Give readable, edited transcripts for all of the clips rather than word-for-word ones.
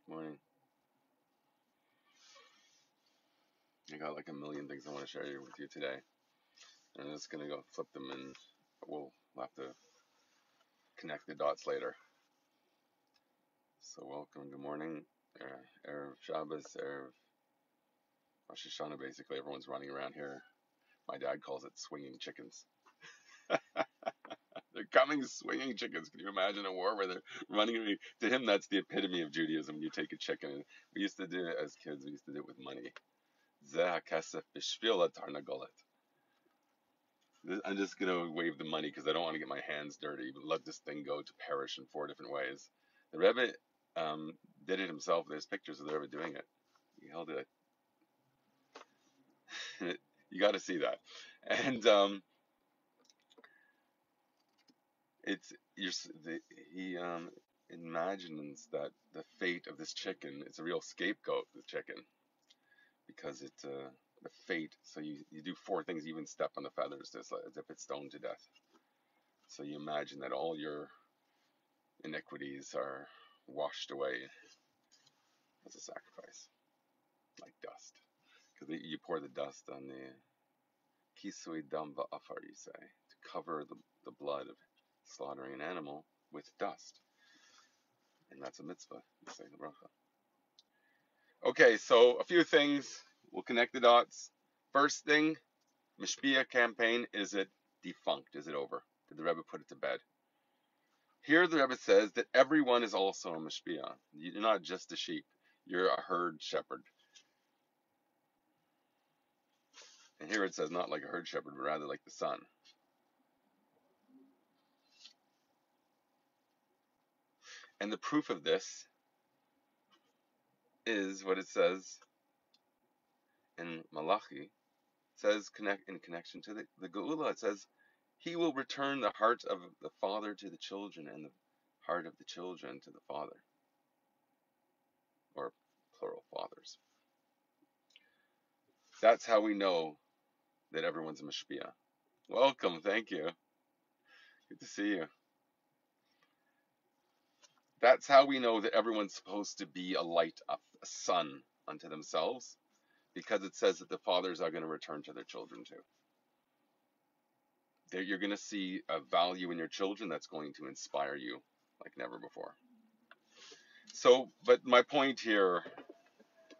Morning. I got like a million things I want to share with you today. And I'm just going to go flip them and we'll have to connect the dots later. So welcome, good morning. Erev Shabbos, Erev Rosh Hashanah, basically everyone's running around here. My dad calls it swinging chickens. They're coming swinging chickens. Can you imagine a war where they're running? To him, that's the epitome of Judaism. You take a chicken, and we used to do it as kids. We used to do it with money. Zeh hakesef b'shvil hatarnagolet. I'm just going to wave the money because I don't want to get my hands dirty, but let this thing go to perish in 4 different ways. The Rebbe did it himself. There's pictures of the Rebbe doing it. He held it. You got to see that. And he imagines that the fate of this chicken, it's a real scapegoat, the chicken, because it's the fate. So you do 4 things, you even step on the feathers, just like, as if it's stoned to death. So you imagine that all your iniquities are washed away as a sacrifice, like dust. Because you pour the dust on the kisui dam ba'afar, you say, to cover the blood of slaughtering an animal with dust. And that's a mitzvah, you say the bracha. Okay, so a few things. We'll connect the dots. First thing, mishpia campaign, is it defunct? Is it over? Did the Rebbe put it to bed? Here the Rebbe says that everyone is also a mishpia. You're not just a sheep. You're a herd shepherd. And here it says not like a herd shepherd, but rather like the sun. And the proof of this is what it says in Malachi. It says in connection to the Geula, it says, he will return the heart of the father to the children and the heart of the children to the father. Or plural fathers. That's how we know that everyone's a mishpia. Welcome, thank you. Good to see you. That's how we know that everyone's supposed to be a light, a sun unto themselves, because it says that the fathers are going to return to their children too. You're going to see a value in your children that's going to inspire you like never before. So, but my point here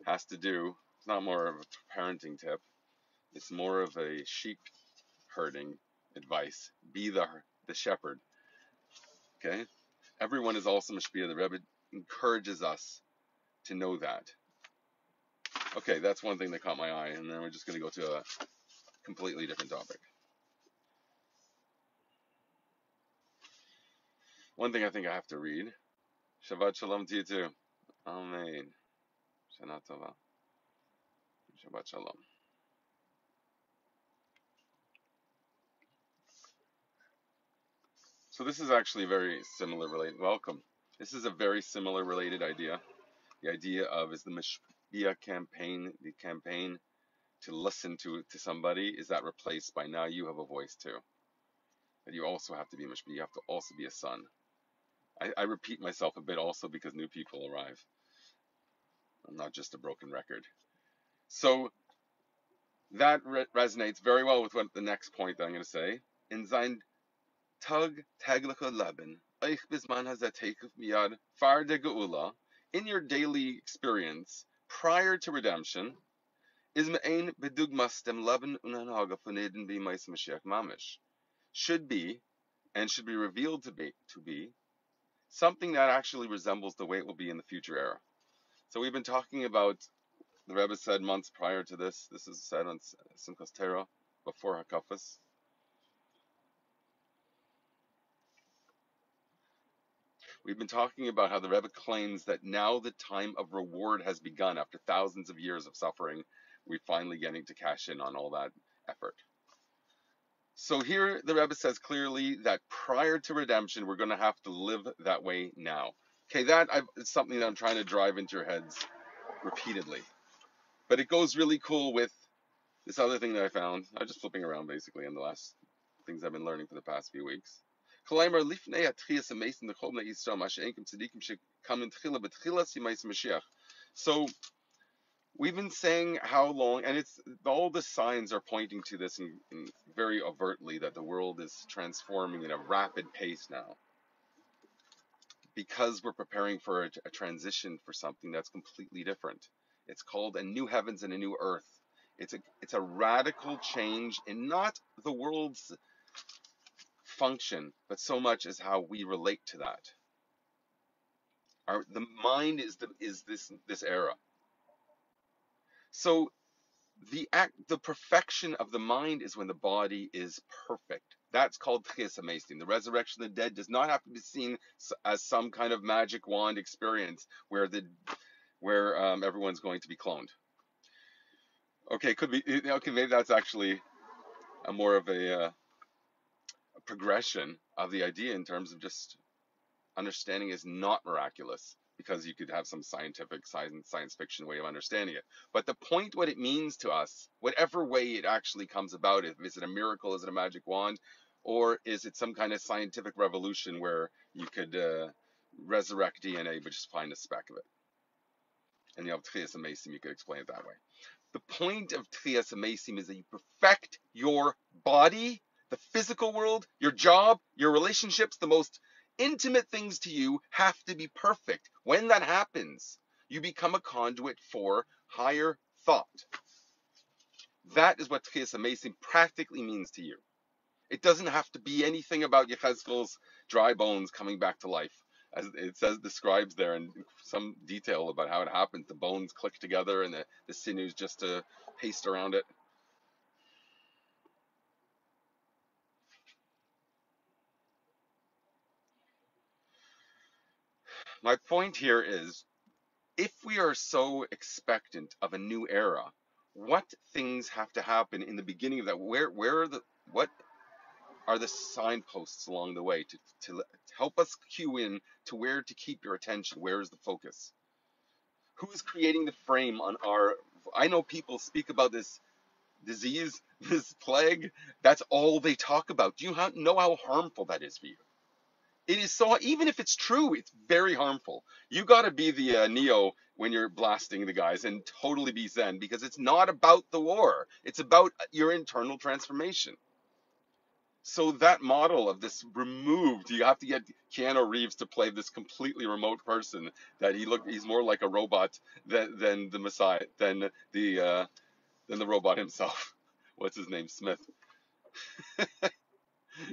has to do, it's not more of a parenting tip, it's more of a sheep herding advice. Be the shepherd. Okay? Everyone is also mishpia. The Rebbe encourages us to know that. Okay, that's one thing that caught my eye, and then we're just going to go to a completely different topic. One thing I think I have to read. Shabbat Shalom to you too. Amen. Shana Tova. Shabbat Shalom. So this is actually very similar related. Welcome. This is a very similar related idea. The idea of, is the mishpia campaign, the campaign to listen to somebody, is that replaced by now you have a voice too? That you also have to be a mishpia. You have to also be a son. I repeat myself a bit also because new people arrive. I'm not just a broken record. So that resonates very well with what the next point that I'm going to say. In sein Tag tagliche Leben, euch bisman hazatekuf miyad far de geula, in your daily experience prior to redemption, is me'ein bedugmas dem Leben unanhaga von Eden be mais Mashiach mamish, should be, and should be revealed to be something that actually resembles the way it will be in the future era. So we've been talking about, the Rebbe said months prior to this is said on Simchas Torah, before Hakafas. We've been talking about how the Rebbe claims that now the time of reward has begun. After thousands of years of suffering, we're finally getting to cash in on all that effort. So here the Rebbe says clearly that prior to redemption, we're going to have to live that way now. Okay, it's something that I'm trying to drive into your heads repeatedly. But it goes really cool with this other thing that I found. I'm just flipping around basically in the last things I've been learning for the past few weeks. Kolaimar lifnei atchias amesim l'chol bnei Yisrael ma she'enkim tzadikim shekamim tchila b'tchilas yimais Mashiach. So we've been saying how long, and it's all the signs are pointing to this in very overtly, that the world is transforming at a rapid pace now, because we're preparing for a transition for something that's completely different. It's called a new heavens and a new earth. It's a radical change in not the world's function, but so much as how we relate to that. The mind is this era. So the perfection of the mind is when the body is perfect. That's called Tchias HaMeisim. The resurrection of the dead does not have to be seen as some kind of magic wand experience where everyone's going to be cloned. Okay, could be. Okay, maybe that's actually a more of a progression of the idea in terms of just understanding is not miraculous, because you could have some science fiction way of understanding it. But the point, what it means to us, whatever way it actually comes about, is it a miracle, is it a magic wand, or is it some kind of scientific revolution where you could resurrect DNA but just find a speck of it? And you have Tchias HaMeisim, you could explain it that way. The point of Tchias HaMeisim is that you perfect your body, the physical world, your job, your relationships, the most intimate things to you have to be perfect. When that happens, you become a conduit for higher thought. That is what Tchias HaMeisim practically means to you. It doesn't have to be anything about Yechezkel's dry bones coming back to life, as it describes there in some detail about how it happens. The bones click together and the sinews just paste around it. My point here is, if we are so expectant of a new era, what things have to happen in the beginning of that? What are the signposts along the way to help us cue in to where to keep your attention? Where is the focus? Who is creating the frame on our? I know people speak about this disease, this plague. That's all they talk about. Do you know how harmful that is for you? It is so, even if it's true, it's very harmful. You got to be the Neo when you're blasting the guys and totally be Zen, because it's not about the war. It's about your internal transformation. So that model of this removed, you have to get Keanu Reeves to play this completely remote person that he's more like a robot than the Messiah, than the robot himself. What's his name? Smith.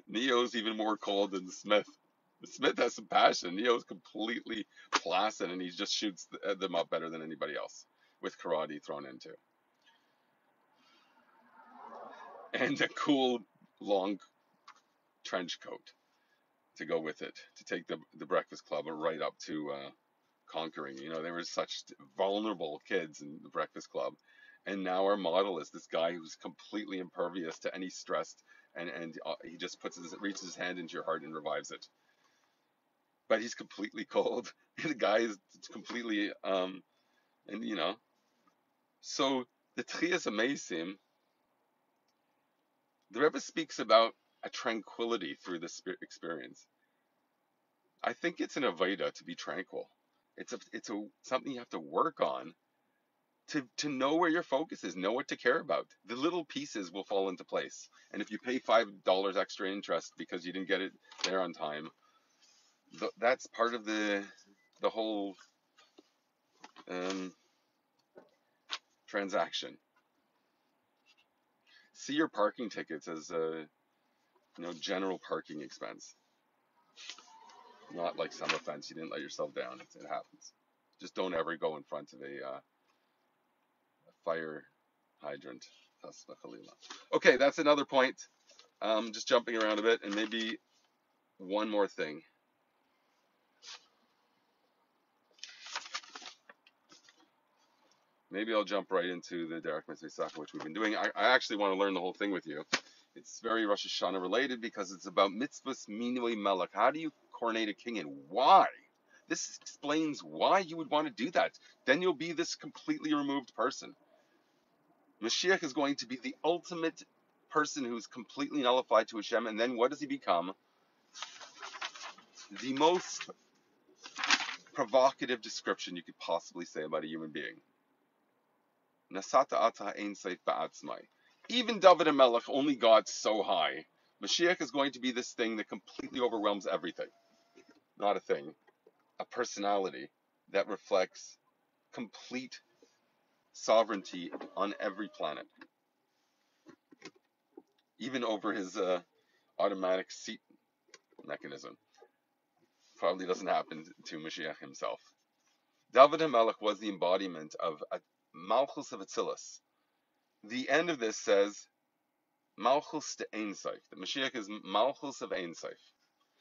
Neo's even more cold than Smith. Smith has some passion. Neo's completely placid, and he just shoots them up better than anybody else, with karate thrown into. And a cool, long trench coat to go with it, to take the Breakfast Club right up to conquering. They were such vulnerable kids in the Breakfast Club. And now our model is this guy who's completely impervious to any stress, and he just reaches his hand into your heart and revives it. But he's completely cold. The guy is completely So the Tchias HaMeisim, the Rebbe speaks about a tranquility through this experience. I think it's an avodah to be tranquil. It's something you have to work on to know where your focus is, know what to care about. The little pieces will fall into place. And if you pay $5 extra interest because you didn't get it there on time, that's part of the whole transaction. See your parking tickets as a general parking expense, not like some offense you didn't let yourself down. It happens. Just don't ever go in front of a fire hydrant. Okay, that's another point. Just jumping around a bit, and maybe one more thing. Maybe I'll jump right into the Derek Mitzvah, which we've been doing. I actually want to learn the whole thing with you. It's very Rosh Hashanah related, because it's about mitzvahs minui melech. How do you coronate a king, and why? This explains why you would want to do that. Then you'll be this completely removed person. Mashiach is going to be the ultimate person who's completely nullified to Hashem, and then what does he become? the most provocative description you could possibly say about a human being. Nasata ata ein seif ba'atzmai. Even David HaMelech only got so high. Mashiach is going to be this thing that completely overwhelms everything. Not a thing. A personality that reflects complete sovereignty on every planet. Even over his automatic seat mechanism. Probably doesn't happen to Mashiach himself. David HaMelech was the embodiment of a Malchus of Atzilus. The end of this says, Malchus de Ein Sof. The Mashiach is Malchus of Ein Sof.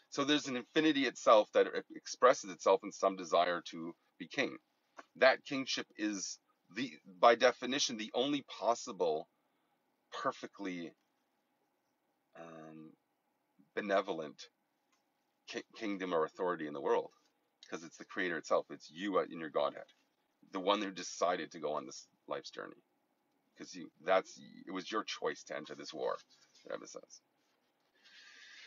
So there's an infinity itself that expresses itself in some desire to be king. That kingship is, by definition, the only possible, perfectly benevolent kingdom or authority in the world, because it's the creator itself. It's you in your Godhead, the one who decided to go on this life's journey, because it was your choice to enter this war, Rebbe says.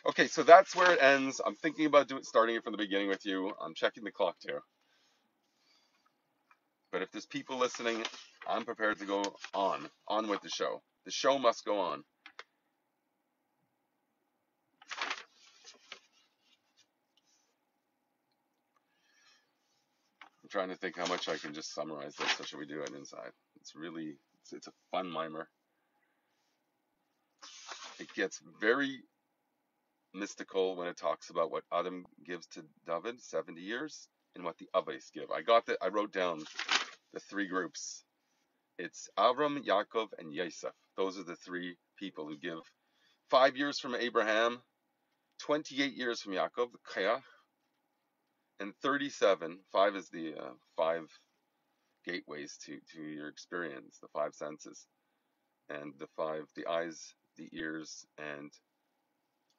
Okay, so that's where it ends. I'm thinking about starting it from the beginning with you. I'm checking the clock too. But if there's people listening, I'm prepared to go on with the show. The show must go on. I'm trying to think how much I can just summarize this. So should we do it inside? It's a fun mimer. It gets very mystical when it talks about what Adam gives to David, 70 years, and what the Avos give. I wrote down the three groups. It's Avram, Yaakov, and Yosef. Those are the three people who give 5 years from Abraham, 28 years from Yaakov, the Kayach, and 37. 5 is the 5 gateways to your experience, the 5 senses, and the eyes, the ears, and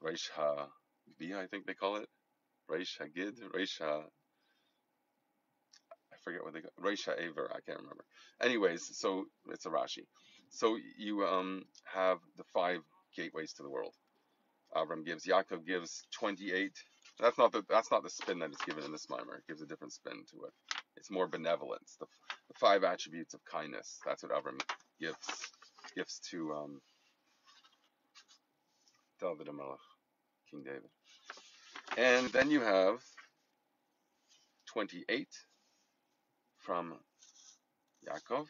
Reish HaGbi, I think they call it. Reish HaGid, I forget what they call it. Reish HaAver, I can't remember. Anyways, so it's a Rashi. So you have the 5 gateways to the world. Avram gives, Yaakov gives 28. That's not the spin that is given in this mimer. It gives a different spin to it. It's more benevolence. The 5 attributes of kindness. That's what Avram gives to David HaMelech, King David. And then you have 28 from Yaakov.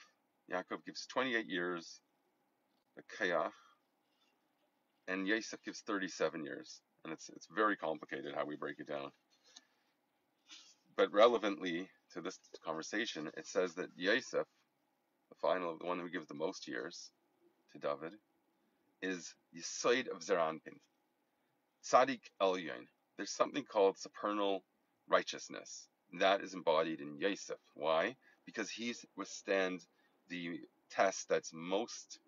Yaakov gives 28 years, the Kayach, and Yosef gives 37 years. And it's very complicated how we break it down. But relevantly to this conversation, it says that Yosef, the one who gives the most years to David, is Yisoid of Zeranpin, Tzadik Elyon. There's something called supernal righteousness. That is embodied in Yosef. Why? Because he withstands the test that's most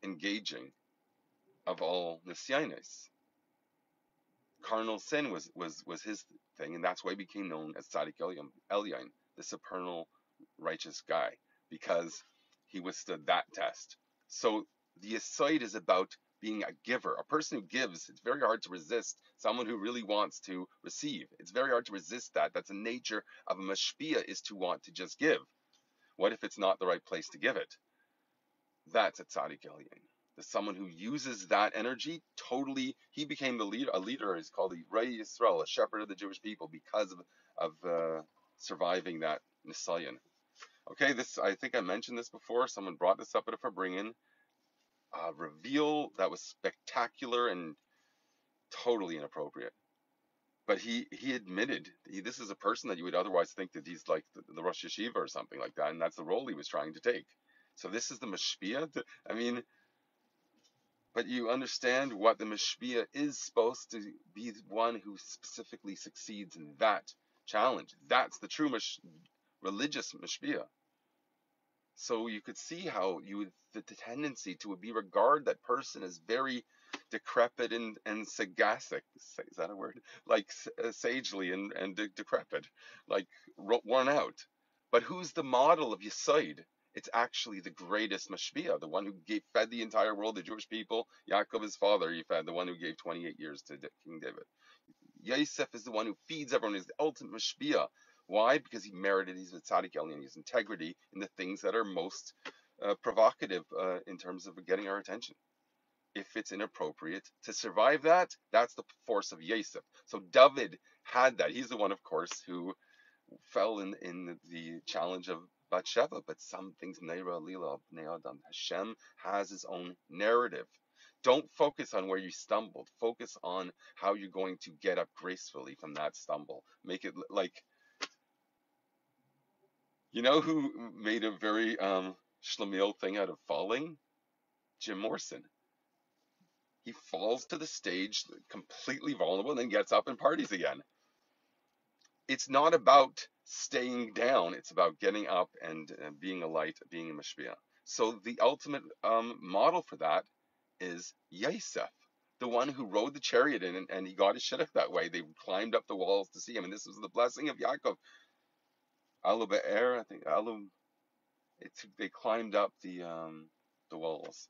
engaging of all nisyanis. Carnal sin was his thing, and that's why he became known as Tzadik Elyon, the supernal righteous guy, because he withstood that test. So the aside is about being a giver. A person who gives, it's very hard to resist. Someone who really wants to receive, it's very hard to resist that. That's the nature of a mishpia, is to want to just give. What if it's not the right place to give it? That's a tzaddik elyon. There's someone who uses that energy totally. He became a leader. He's called the Ray Yisrael, a shepherd of the Jewish people, because of surviving that nisayon. Okay, I think I mentioned this before. Someone brought this up at a Farbringen. Reveal that was spectacular and totally inappropriate. But he admitted this is a person that you would otherwise think that he's like the Rosh Yeshiva or something like that, and that's the role he was trying to take. So this is the mishpia. But you understand what the mishpia is supposed to be, one who specifically succeeds in that challenge. That's the true religious mishpia. So you could see how the tendency to regard that person as very decrepit and sagacic. Is that a word? Like sagely and decrepit, like worn out. But who's the model of Yisoid? It's actually the greatest mishpia, the one who fed the entire world, the Jewish people. Yaakov, his father, he fed, the one who gave 28 years to King David. Yosef is the one who feeds everyone, is the ultimate mishpia. Why? Because he merited, he's a tzaddik elyon, his integrity in the things that are most provocative in terms of getting our attention. If it's inappropriate to survive that, that's the force of Yosef. So David had that. He's the one, of course, who fell in the challenge of Bathsheba, but some things, Neira Lila Bnei Adam, Hashem has his own narrative. Don't focus on where you stumbled. Focus on how you're going to get up gracefully from that stumble. Make it like, you know who made a very schlemiel thing out of falling? Jim Morrison. He falls to the stage completely vulnerable and then gets up and parties again. It's not about staying down. It's about getting up and being a light, being a mishpia. So the ultimate model for that is Yosef, the one who rode the chariot in and he got his shidduch that way. They climbed up the walls to see him, and this was the blessing of Yaakov. Alu Be'er, I think Alu. They climbed up the walls.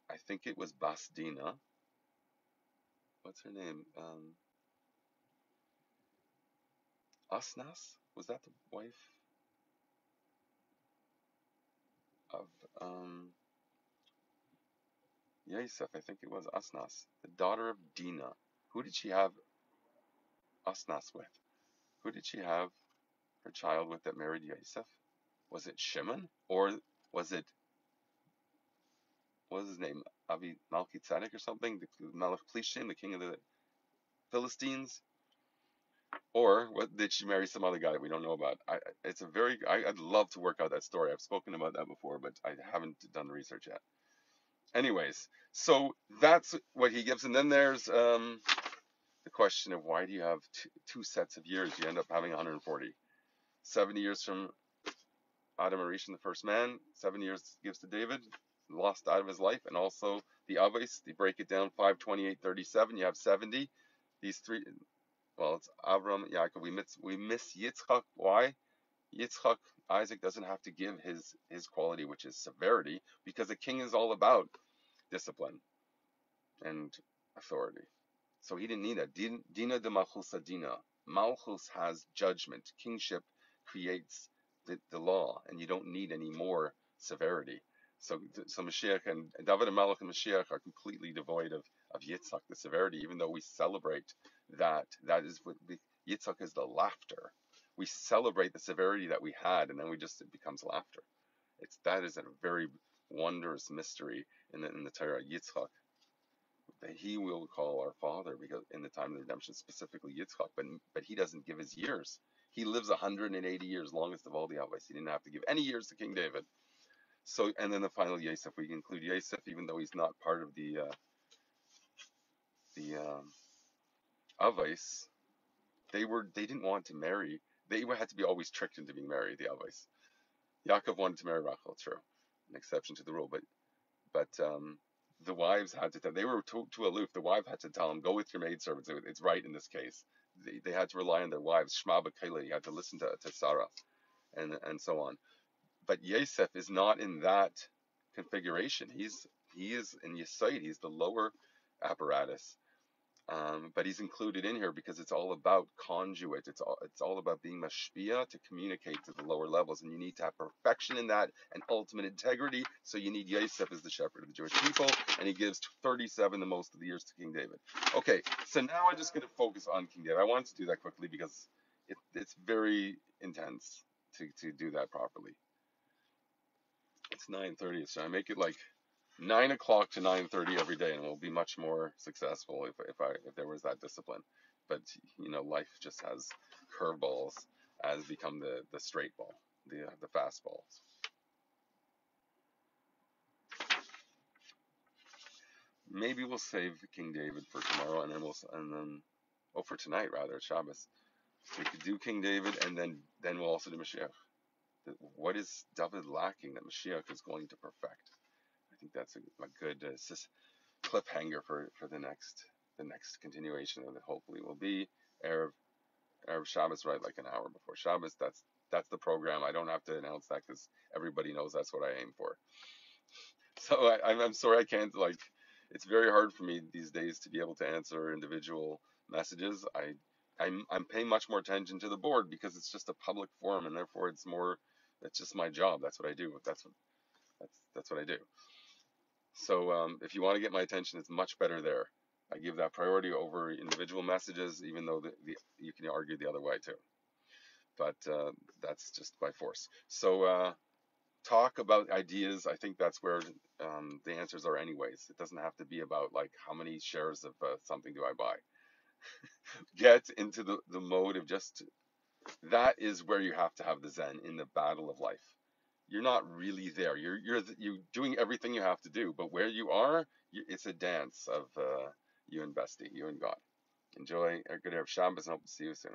I think it was Basdina. What's her name? Asnas? Was that the wife of Yosef? I think it was Asnas, the daughter of Dinah. Who did she have Asnas with? Who did she have her child with that married Yosef? Was it Shimon? Or was it, what was his name? Avi Malki Tzedek or something? The Melech Plishtim, the king of the Philistines? Or what, did she marry some other guy that we don't know about? I'd love to work out that story. I've spoken about that before, but I haven't done the research yet. Anyways, so that's what he gives. And then there's the question of why do you have two sets of years? You end up having 140. 70 years from Adam Arishan, the first man. 7 years gives to David, lost out of his life. And also the Avos, they break it down, 5, 28, 37. You have 70. These three, well, it's Avram, Yaakov. We miss Yitzchak. Why? Yitzchak, Isaac doesn't have to give his quality, which is severity, because a king is all about discipline and authority. So he didn't need that. Dina de Malchus Adina. Malchus has judgment. Kingship creates the law, and you don't need any more severity. So Mashiach and David and Malach and Mashiach are completely devoid of Yitzchak, the severity, even though we celebrate that. That is what Yitzchak is, the laughter. We celebrate the severity that we had, and then it becomes laughter. That is a very wondrous mystery in the Torah. Yitzchak, that he will call our father, because in the time of the redemption, specifically Yitzchak, but he doesn't give his years. He lives 180 years, longest of all the Avos. He didn't have to give any years to King David. So, and then the final Yosef, we include Yosef, even though he's not part of the Avos. They didn't want to marry. They had to be always tricked into being married, the Avos. Yaakov wanted to marry Rachel, true, an exception to the rule, but the wives had to. They were too aloof. The wife had to tell him, "Go with your maidservants." It's right in this case. They had to rely on their wives. Shema b'Kayla. You had to listen to Sarah, and so on. But Yosef is not in that configuration. He is in Yesod. He's the lower apparatus. But he's included in here because it's all about conduit. It's all about being mishpia to communicate to the lower levels, and you need to have perfection in that and ultimate integrity. So you need Yosef as the shepherd of the Jewish people, and he gives 37, the most of the years, to King David. Okay, so now I'm just going to focus on King David. I wanted to do that quickly because it's very intense to do that properly. It's 9:30, so I make it like 9 o'clock to 9:30 every day, and we'll be much more successful if there was that discipline. But life just has curveballs as become the straight ball, the fastballs. Maybe we'll save King David for tomorrow, and then for tonight rather, Shabbos. We could do King David, and then we'll also do Mashiach. What is David lacking that Mashiach is going to perfect? I think that's a good cliffhanger for the next continuation of it. Hopefully will be Erev Shabbos, right, like an hour before Shabbos. That's That's the program. I don't have to announce that because everybody knows that's what I aim for. So I'm sorry I can't, like, it's very hard for me these days to be able to answer individual messages. I'm paying much more attention to the board because it's just a public forum, and therefore it's just my job. That's what I do. That's what I do. So if you want to get my attention, it's much better there. I give that priority over individual messages, even though you can argue the other way too. But that's just by force. So talk about ideas. I think that's where the answers are anyways. It doesn't have to be about like how many shares of something do I buy. Get into the mode of just, that is where you have to have the Zen in the battle of life. You're not really there. You're doing everything you have to do, but where you are, it's a dance of you and Bestie, you and God. Enjoy a good Erev Shabbos, and hope to see you soon.